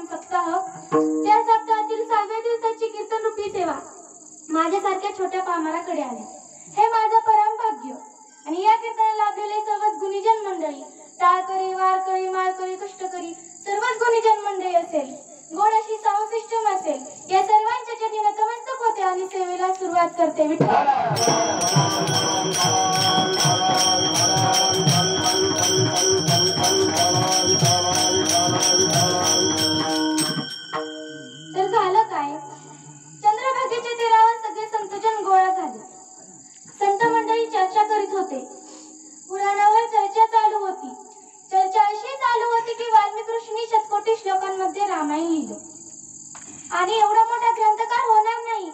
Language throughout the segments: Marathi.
नाम सप्ताह, त्या सप्ताहातील 6व्या दिवसाची कीर्तन रूपी सेवा माझ्यासारख्या छोट्या पामराकडे आली. हे माझं परम भाग्य. आणि या कीर्तनाला लाभलेले सर्वच गुणीजन मंडळी, टाळकरी, वारकरी, माळकरी, कष्टकरी, सर्वच गुणीजन मंडळी असेल, गोड अशी साऊंड सिस्टम असेल, या सर्वांच्या चरणी नतमस्तक होते आणि सेवेला सुरुवात करते. विठ्ठल. तर झालं काय, चंद्रभागेच्या तीरावर सगळे संतजन गोळा झाले. संत मंडळी चर्चा करीत होते. पुराणावर चर्चा चालू होती. चर्चा अशी चालू होती की वाल्मिक ऋषींनी शतकोटी श्लोकांमध्ये रामायण लिहिलं आणि एवढा मोठा ग्रंथकार होणार नाही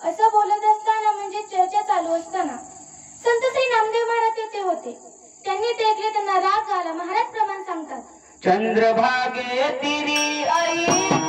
असं बोलत असताना, म्हणजे चर्चा चालू असताना संत श्री नामदेव महाराज तेथे होते. त्यांनी ते ऐकले. त्यांना राग आला. महाराज प्रमाण सांगतात, चंद्रभागे तिरी आई